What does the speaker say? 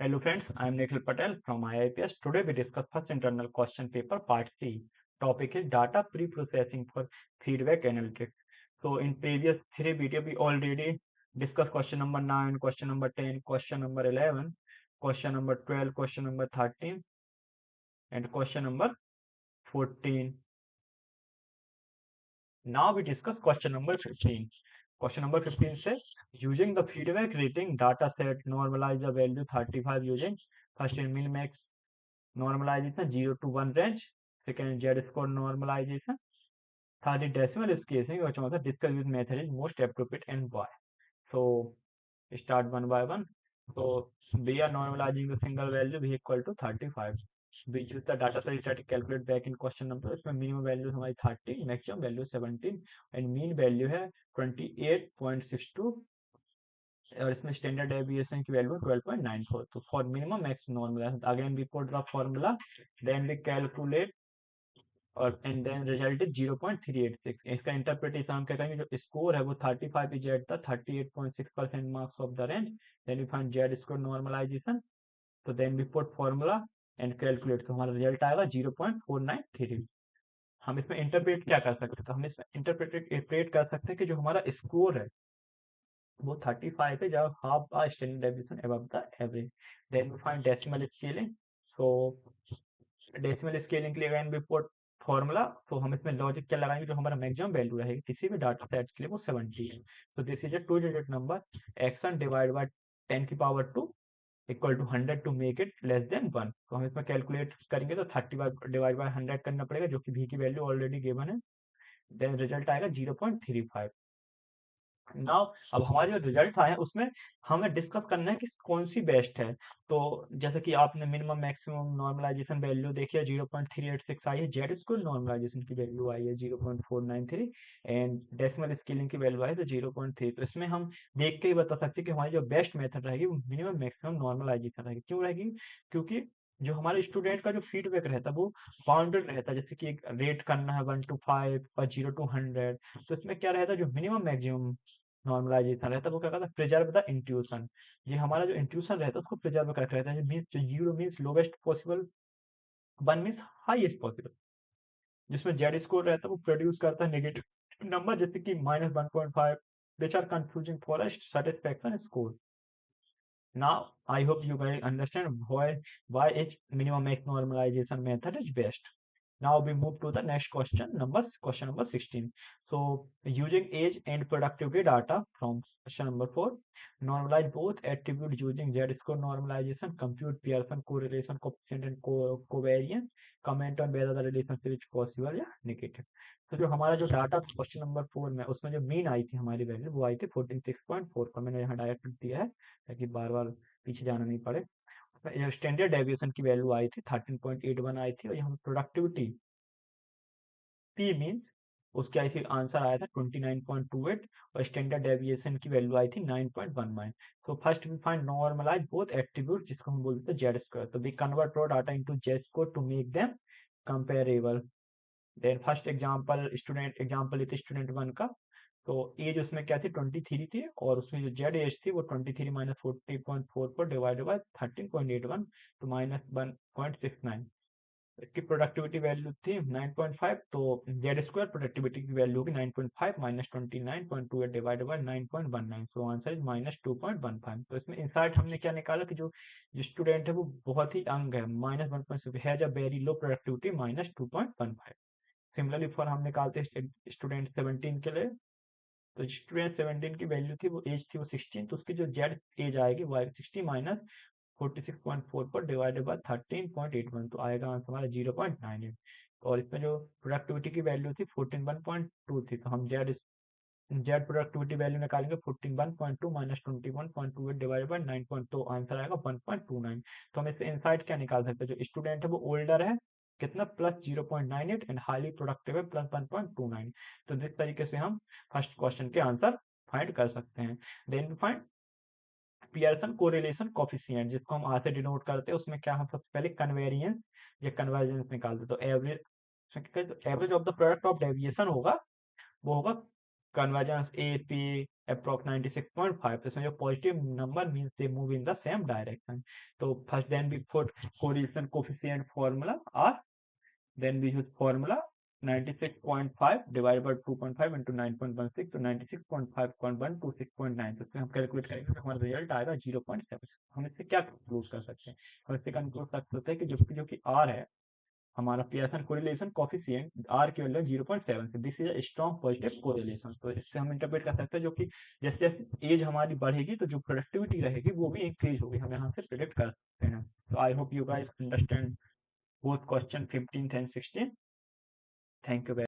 Hello friends, I am Nikhil Patel from IIPS. Today we discuss first internal question paper part C. Topic is data pre-processing for feedback analytics. So in previous three video we already discussed question number 9, question number 10, question number 11, question number 12, question number 13 and question number 14. Now we discuss question number 15. Question number 15 says using the feedback rating data set normalize the value 35 using first in min max normalization 0 to 1 range. Second, Z-score normalization. Third, is decimal spacing, which also discuss which method is most appropriate and why. So start one by one. So we are normalizing the single value v equal to 35. We use the data set static calculate back in question number. इसमें minimum value हमारी 30, maximum value 17 and mean value है 28.62 और इसमें standard deviation की value 12.94. तो for minimum max normal again we put the formula then we calculate और and then result is 0.386. इसका interpretation हम क्या करेंगे, जो स्कोर है वो 35 is at the 38.6% marks of the range. Then we find Z score normalisation. तो then we put formula and calculate. तो हमारा रिजल्ट आएगा 0.493. हम इसमें इंटरप्रेट क्या कर सकते हैं, तो हम इसमें इंटरप्रेट कर सकते हैं कि जो हमारा स्कोर है वो 35 है, जब half a standard deviation above the average. Then we find decimal scaling. So decimal scaling के लिए अगेन वी पुट फॉर्मूला. तो हम इसमें लॉजिक क्या लगाएंगे, जो हमारा मैक्सिमम वैल्यू रहेगी किसी भी डाटा सेट के लिए वो 70 है. तो this is a two digit number. Action divide by 10 की power 2 equal to 100 to make it less than 1. तो हम इसमें कैलकुलेट करेंगे तो 35 डिवाइड बाय 100 करना पड़ेगा, जो कि v की वैल्यू ऑलरेडी गिवन है. देन रिजल्ट आएगा 0.35. नाउ अब हमारे जो रिजल्ट आए हैं उसमें हमें डिस्कस करना है कि कौन सी बेस्ट है. तो जैसे कि आपने मिनिमम मैक्सिमम नॉर्मलाइजेशन वैल्यू देखी है 0.386 आई है. जेड स्क्वायर नॉर्मलाइजेशन की वैल्यू आई है 0.493 एंड डेसिमल स्केलिंग की वैल्यू आई है तो 0.3. तो इसमें हम देख के ही बता सकते हैं कि हमारी जो बेस्ट मेथड रहेगी वो मिनिमम मैक्सिमम नॉर्मलाइजेशन रहेगी. क्यों रहेगी, क्योंकि जो हमारे स्टूडेंट का जो फीडबैक रहता है वो बाउंडेड रहता है. जैसे कि एक रेट करना है 1 to 5 और 0 to 100. तो इसमें क्या रहता है, जो मिनिमम मैक्सिमम नॉर्मलाइजेशन रहता है वो क्या करता है, प्रिजर्व द इंट्यूशन. ये हमारा जो इंट्यूशन रहता है उसको प्रिजर्व करके रहता है. मीन्स जो zero means lowest possible, one means highest possible. जिसमें जेड स्कोर रहता है वो प्रोड्यूस करता है नेगेटिव नंबर जैसे कि -1.5 which are confusing for a satisfaction score. Now I hope you guys understand why each minimum max normalization method is best. Now we move to the next question number 16. So using age and productivity data from question number 4, normalize both attributes using Z-score normalization, compute Pearson correlation coefficient and covariance, comment on whether the relationship is possible या negative. तो जो हमारा जो data question number 4 में उसमें जो mean I थी हमारी वैल्यू वो आई थी 146.4 का. मैंने यहाँ डायरेक्ट दिया है ताकि बार बार पीछे जाना नहीं पड़े. स्टैंडर्ड डेविएशन की वैल्यू आई थी 13.81 आई थी. और यहाँ प्रोडक्टिविटी पी मीन्स उसकी आई थी आंसर आया था 29.28 और स्टैंडर्ड डेविएशन की वैल्यू आई थी 9.19. तो first we find normalize both attribute जिसको हम बोलते हैं जेड स्क्वायर. तो we convert raw data into Z square to make them comparable. Then first example लेते स्टूडेंट 1 का. तो एज उसमें क्या थी 23 थी और उसमें जो जेड एज थी वो 23 माइनस 40.44 डिवाइडेड बाय 13.81 तो -1.69. इसकी प्रोडक्टिविटी वैल्यू थी 9.5. तो जेड स्क्वायर प्रोडक्टिविटी की वैल्यू होगी 9.5 minus 29.28 divided by 9.19. So answer is -2.15. तो इसमें इंसाइट हमने क्या निकाला कि जो स्टूडेंट है वो बहुत ही यंग है, -1.6 has a very low productivity -2.15. Similarly for हम निकालते हैं स्टूडेंट 17 के लिए. तो स्टूडेंट 17 की वैल्यू थी वो एज थी वो 16. तो उसकी जो जेड एज आएगी वो आएगी 60 माइनस 46.4 पर डिवाइडेड बाय 13.81. तो आएगा आंसर हमारा 0.98. और इसमें जो प्रोडक्टिविटी की वैल्यू थी 14.1.2 थी. तो हम जेड प्रोडक्टिविटी वैल्यू निकालेंगे 14.1.2 माइनस 21.28 डिवाइडेड बाय 9. तो आंसर आएगा 1.29. तो हम इससे इंसाइट क्या निकाल सकते हैं, जो स्टूडेंट है वो ओल्डर है कितना +0.98 एंड हाईली प्रोडक्टिव है +1.29. तो इस तरीके से हम फर्स्ट क्वेश्चन के आंसर फाइंड कर सकते हैं. Then find Pearson correlation coefficient जिसको हम आर से डिनोट करते हैं. उसमें क्या हम सबसे पहले कन्वेरियंस या कन्वर्जेंस निकालते. तो average of the product of deviation होगा वो होगा convergence AP approx 96.5, तो इसमें जो positive number means they move in the same direction. तो first then we put correlation coefficient formula और then we use formula 96.5 divided by 2.5 into 9.16, तो 96.5 to 6.9, तो इसमें हम कैलकुलेट करेंगे तो हमारा रिजल्ट आएगा 0.7। हम इससे क्या कंक्लूड कर सकते हैं? हम इससे कंक्लूड कर सकते हैं कि जो कि R है हमारा पियर्सन कोरिलेशन कोफिशिएंट R की वैल्यू 0.7 से, this is a strong positive correlation. तो इससे हम इंटरप्रेट कर सकते हैं जो कि जैसे जैसे एज हमारी बढ़ेगी तो जो प्रोडक्टिविटी रहेगी वो भी इंक्रीज होगी, हम यहाँ से प्रिडिक्ट कर सकते हैं। तो I hope you guys understand both question 15th and 16th. Thank you very